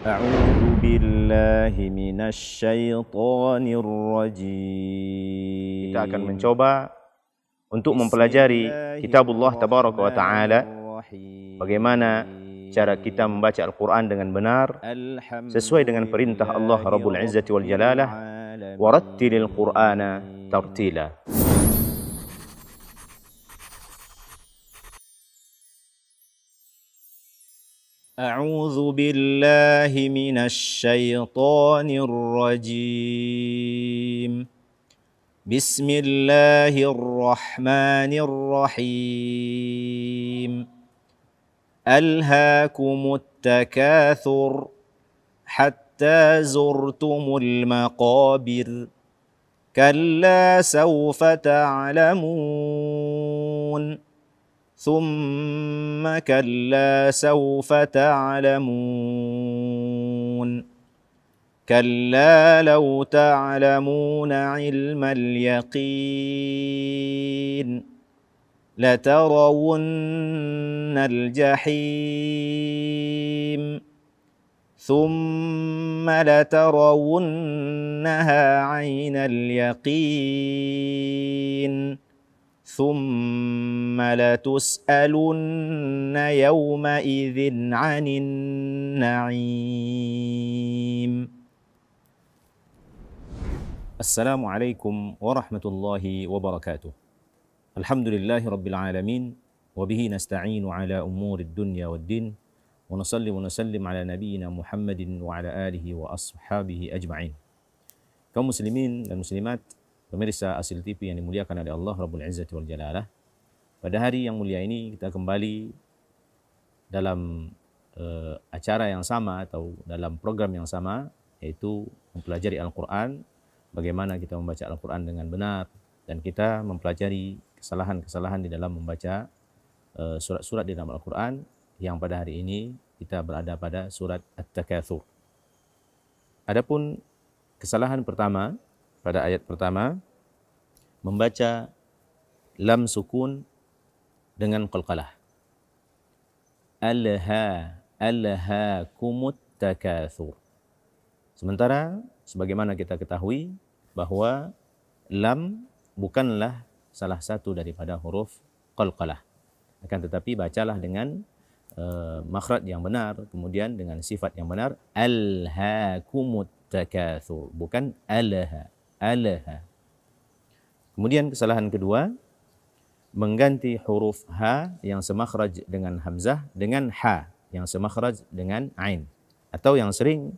أعوذ بالله من الشيطان الرجيم. Kita akan mencoba untuk mempelajari kitabullah tabaraka wa ta'ala, bagaimana cara kita membaca Al-Quran dengan benar sesuai dengan perintah Allah Rabbul Izzati wal Jalalah, warattilil Qur'ana tartila. أعوذ بالله من الشيطان الرجيم. بسم الله الرحمن الرحيم. ألهاكم التكاثر حتى زرتم المقابر كلا سوف تعلمون ثم كلا سوف تعلمون كلا لو تعلمون علم اليقين لترون الجحيم ثم لترونها عين اليقين ثم لتسألن يومئذ عن النعيم. Assalamualaikum warahmatullahi wabarakatuh. Alhamdulillahi rabbil alamin, wa bihi nasta'inu ala umurid dunya waddin, wa nusalli wa nusallim ala nabiyyina Muhammadin wa ala alihi wa ashabihi ajma'in. Kaum muslimin dan muslimat, pemirsa Asil TV yang dimuliakan oleh Allah Rabbul Izzati wal Jalalah, pada hari yang mulia ini kita kembali dalam acara yang sama atau dalam program yang sama, yaitu mempelajari Al-Quran, bagaimana kita membaca Al-Quran dengan benar, dan kita mempelajari kesalahan-kesalahan di dalam membaca surat-surat di dalam Al-Quran, yang pada hari ini kita berada pada surat At-Takatsur. Adapun kesalahan pertama, pada ayat pertama, membaca lam sukun dengan qalqalah. Alhaakumut takatsur. Sementara sebagaimana kita ketahui bahwa lam bukanlah salah satu daripada huruf qalqalah. Akan tetapi bacalah dengan makhraj yang benar, kemudian dengan sifat yang benar, alhaakumut takatsur, bukan alaha. Kemudian kesalahan kedua, mengganti huruf ha yang semakhraj dengan hamzah dengan ha yang semakhraj dengan ain, atau yang sering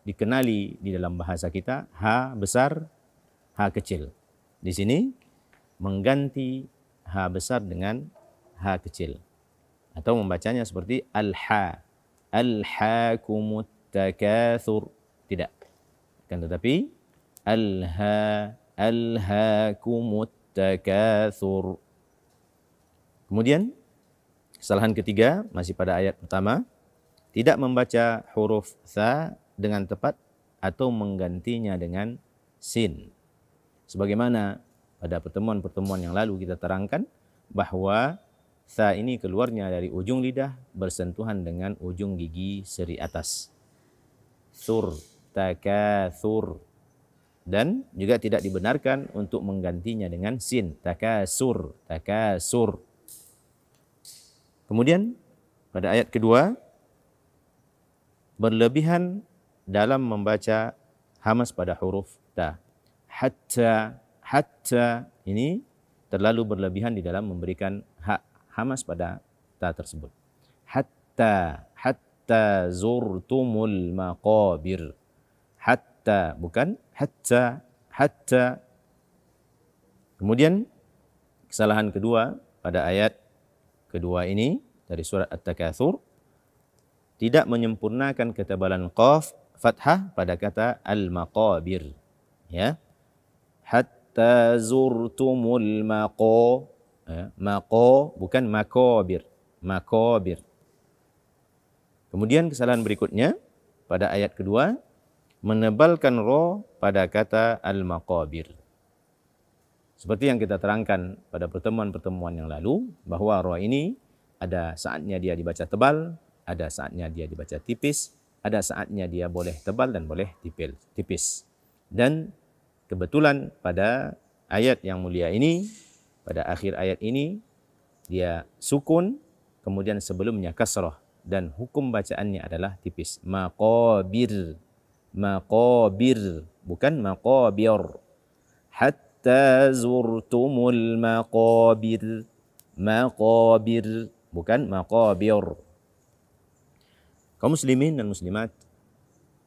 dikenali di dalam bahasa kita, ha besar, ha kecil. Di sini mengganti ha besar dengan ha kecil, atau membacanya seperti al-ha, alhaakumut takatsur, tidak. Kan tetapi alhaakumut takatsur. Kemudian kesalahan ketiga masih pada ayat pertama, tidak membaca huruf tha dengan tepat atau menggantinya dengan sin. Sebagaimana pada pertemuan-pertemuan yang lalu kita terangkan bahwa tha ini keluarnya dari ujung lidah bersentuhan dengan ujung gigi seri atas. Sur, takatsur. Dan juga tidak dibenarkan untuk menggantinya dengan sin, takasur, takasur. Kemudian pada ayat kedua, berlebihan dalam membaca hamas pada huruf ta. Hatta ini terlalu berlebihan di dalam memberikan hamas pada ta tersebut. Hatta zurtumul maqabir. Hatta, bukan hatta. Kemudian kesalahan kedua pada ayat kedua ini dari surat At-Takatsur, tidak menyempurnakan ketebalan qaf fathah pada kata al-maqabir, ya. Hatta zurtumul maqo, bukan maqabir, maqabir. Kemudian kesalahan berikutnya pada ayat kedua, menebalkan ro pada kata al-maqabir. Seperti yang kita terangkan pada pertemuan-pertemuan yang lalu, bahwa ro ini ada saatnya dia dibaca tebal, ada saatnya dia dibaca tipis, ada saatnya dia boleh tebal dan boleh tipis. Dan kebetulan pada ayat yang mulia ini, pada akhir ayat ini, dia sukun, kemudian sebelumnya kasrah. Dan hukum bacaannya adalah tipis. Maqabir. Maqabir. Bukan maqabir. Hatta zurtumul maqabir. Maqabir. Bukan maqabir. Kaum muslimin dan muslimat,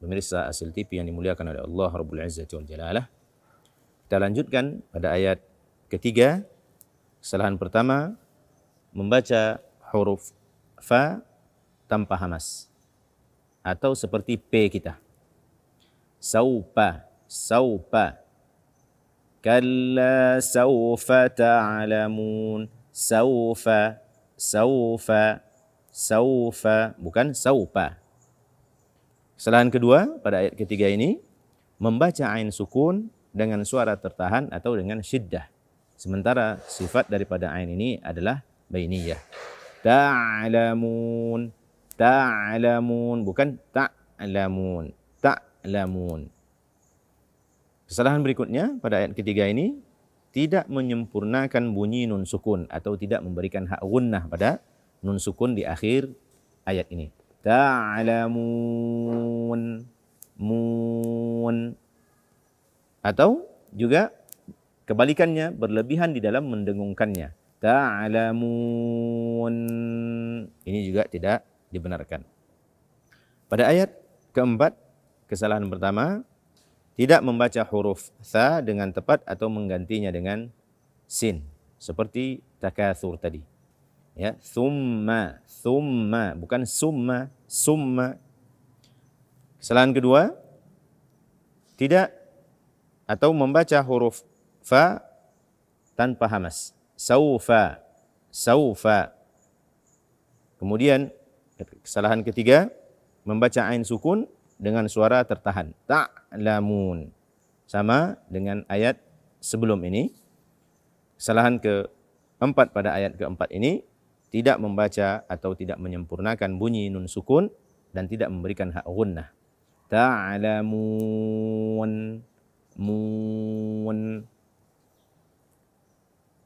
pemirsa Asil TV yang dimuliakan oleh Allah Rabbul Izzati wal Jalalah. Kita lanjutkan pada ayat ketiga. Kesalahan pertama, membaca huruf fa tanpa hamas. Atau seperti P kita. Saupa, saupa. Kalla saufa ta'lamun. Saufa, saufa. Saufa, bukan saupa. Kesalahan kedua pada ayat ketiga ini, membaca ain sukun dengan suara tertahan atau dengan syiddah. Sementara sifat daripada ain ini adalah bainiyah. Ta'lamun, ta'lamun, bukan ta'lamun, ta'lamun. Kesalahan berikutnya pada ayat ketiga ini, tidak menyempurnakan bunyi nun sukun atau tidak memberikan hak gunnah pada nun sukun di akhir ayat ini. Ta'lamun, mun. Atau juga kebalikannya, berlebihan di dalam mendengungkannya. Ta'lamun. Ini juga tidak dibenarkan. Pada ayat keempat, kesalahan pertama, tidak membaca huruf tha dengan tepat atau menggantinya dengan sin. Seperti takatsur tadi. Ya, thumma, thumma, bukan summa, summa. Kesalahan kedua, tidak atau membaca huruf fa tanpa hamas. Saufa, saufa. Kemudian kesalahan ketiga, membaca ain sukun dengan suara tertahan. Ta'lamun. Sama dengan ayat sebelum ini. Kesalahan keempat pada ayat keempat ini, tidak membaca atau tidak menyempurnakan bunyi nun sukun dan tidak memberikan hak gunnah. Ta'lamun, mun.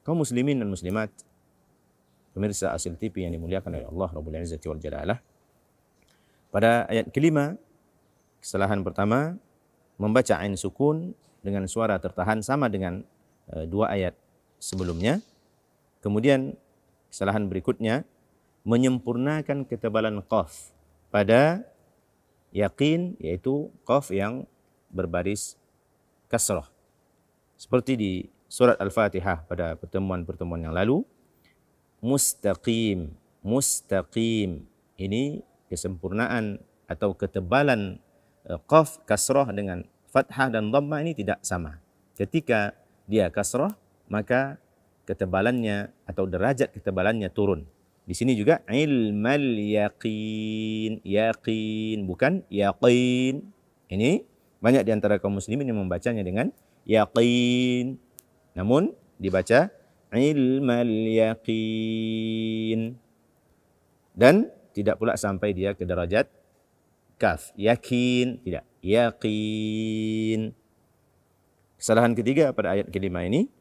Kaum muslimin dan muslimat, pemirsa Asil TV yang dimuliakan oleh Allah Rabbul Izzati wal Jalalah. Pada ayat kelima, kesalahan pertama, membaca ain sukun dengan suara tertahan sama dengan dua ayat sebelumnya. Kemudian kesalahan berikutnya, menyempurnakan ketebalan qaf pada yakin, yaitu qaf yang berbaris kasrah. Seperti di surat Al-Fatihah pada pertemuan-pertemuan yang lalu, mustaqim, mustaqim. Ini kesempurnaan atau ketebalan qaf kasrah dengan fathah dan dhammah ini tidak sama. Ketika dia kasrah, maka ketebalannya atau derajat ketebalannya turun. Di sini juga ilmal yaqin, yaqin, bukan yaqin. Ini banyak di antara kaum muslimin yang membacanya dengan yaqin. Namun dibaca ilmal yaqin. Dan tidak pula sampai dia ke derajat kaf, yakin, tidak, yaqin. Kesalahan ketiga pada ayat kelima ini,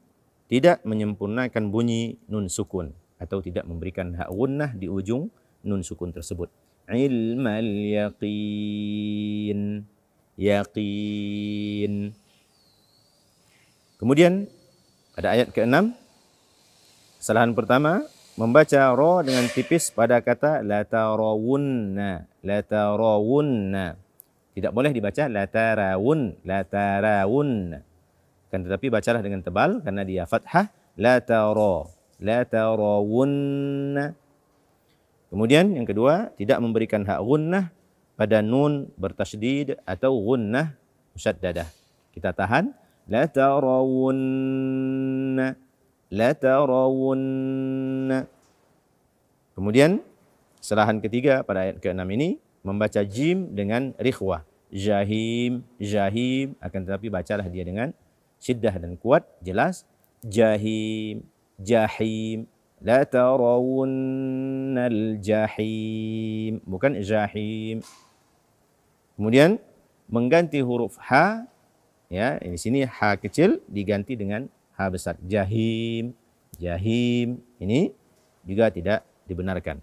tidak menyempurnakan bunyi nun sukun atau tidak memberikan hak gunnah di ujung nun sukun tersebut. Ilmal yaqin, yaqin. Kemudian pada ayat ke-6, kesalahan pertama, membaca ra dengan tipis pada kata la tarawunna, la tarawunna. Tidak boleh dibaca la tarawun, la tarawun. Kan tetapi bacalah dengan tebal karena dia fathah, la tara, la tarawunna. Kemudian yang kedua, tidak memberikan hak gunnah pada nun bertasydid atau gunnah musyaddadah. Kita tahan, la tarawunna, la tarawunna. Kemudian kesalahan ketiga pada ayat ke-6 ini, membaca jim dengan rikhwah. Jahim, jahim, akan tetapi bacalah dia dengan syiddah dan kuat, jelas. Jahim, jahim, la tarawunnal jahim, bukan jahim. Kemudian mengganti huruf H, ya, di sini H kecil diganti dengan H besar. Jahim, jahim, ini juga tidak dibenarkan.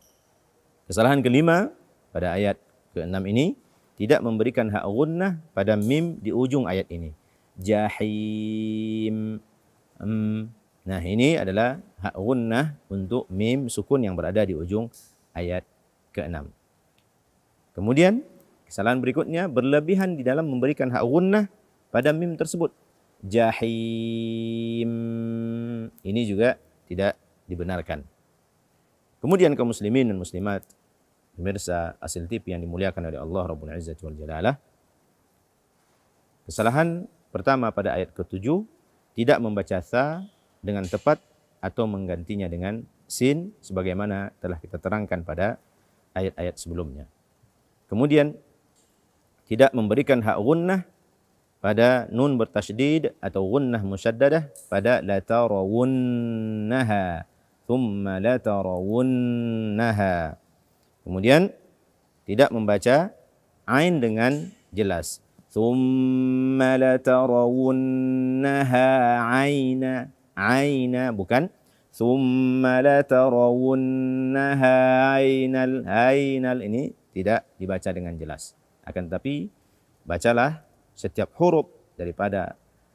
Kesalahan kelima pada ayat ke-6 ini, tidak memberikan hak gunnah pada mim di ujung ayat ini. Jahim. Nah, ini adalah hak gunnah untuk mim sukun yang berada di ujung ayat ke-6. Kemudian, kesalahan berikutnya, berlebihan di dalam memberikan hak gunnah pada mim tersebut. Jahim. Ini juga tidak dibenarkan. Kemudian kaum muslimin dan muslimat, pemirsa Asil TV yang dimuliakan oleh Allah Rabbul Izzati wal Jalalah. Kesalahan pertama pada ayat ke-7, tidak membaca tha dengan tepat atau menggantinya dengan sin sebagaimana telah kita terangkan pada ayat-ayat sebelumnya. Kemudian tidak memberikan hak gunnah pada nun bertasydid atau gunnah musyaddadah pada la tarawunnaha, thumma la tarawunnaha. Kemudian tidak membaca ain dengan jelas. Thumma la tarawunnaha aina, aina, bukan thumma la tarawunnaha ainal, ainal, ini tidak dibaca dengan jelas. Akan tetapi bacalah setiap huruf daripada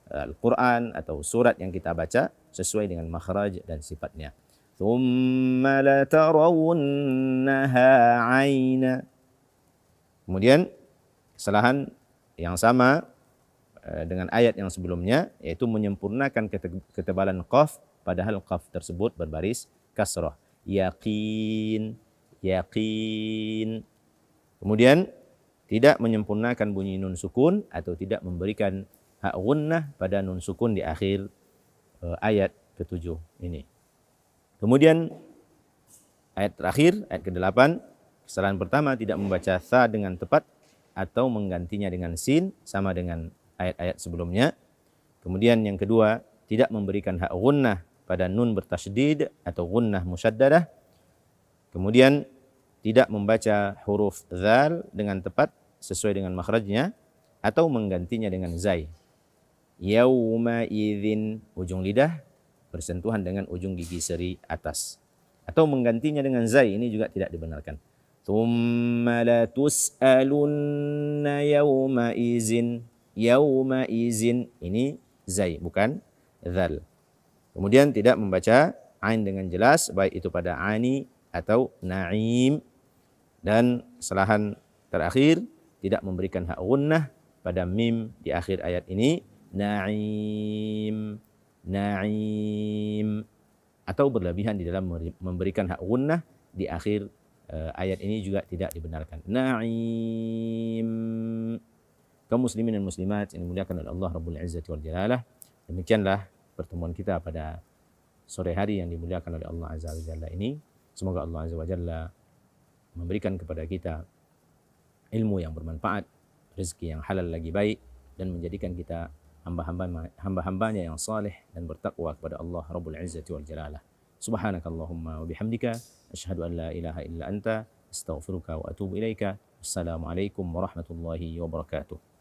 Al-Quran atau surat yang kita baca sesuai dengan makhraj dan sifatnya. Thumma la tarawunnaha aina. Kemudian kesalahan yang sama dengan ayat yang sebelumnya, yaitu menyempurnakan ketebalan qaf padahal qaf tersebut berbaris kasrah. Yaqin, yaqin. Kemudian tidak menyempurnakan bunyi nun sukun atau tidak memberikan hak gunnah pada nun sukun di akhir ayat ke-7 ini. Kemudian ayat terakhir, ayat ke-8, kesalahan pertama tidak membaca tha dengan tepat atau menggantinya dengan sin sama dengan ayat-ayat sebelumnya. Kemudian yang kedua, tidak memberikan hak gunnah pada nun bertasydid atau gunnah musyaddadah. Kemudian tidak membaca huruf dzal dengan tepat sesuai dengan makhrajnya atau menggantinya dengan zai. Yauma idzin, ujung lidah bersentuhan dengan ujung gigi seri atas, atau menggantinya dengan zai, ini juga tidak dibenarkan. Tsumma la tus'alunna yauma idzin, yauma idzin, ini zai bukan dzal. Kemudian tidak membaca ain dengan jelas baik itu pada ani atau naim. Dan kesalahan terakhir, tidak memberikan hak gunnah pada mim di akhir ayat ini, naim, naim, atau berlebihan di dalam memberikan hak gunnah di akhir ayat ini juga tidak dibenarkan. Naim. Kaum muslimin dan muslimat yang dimuliakan oleh Allah Rabbul Izzati wal Jalalah, demikianlah pertemuan kita pada sore hari yang dimuliakan oleh Allah Azza wa Jalla ini. Semoga Allah Azza wa Jalla memberikan kepada kita ilmu yang bermanfaat, rezeki yang halal lagi baik, dan menjadikan kita hamba-hambanya yang saleh dan bertakwa kepada Allah Rabbul Izzati wal Jalalah. Subhanakallahumma wa bihamdika, asyhadu an la ilaha illa anta, astaghfiruka wa atubu ilaika. Assalamualaikum warahmatullahi wabarakatuh.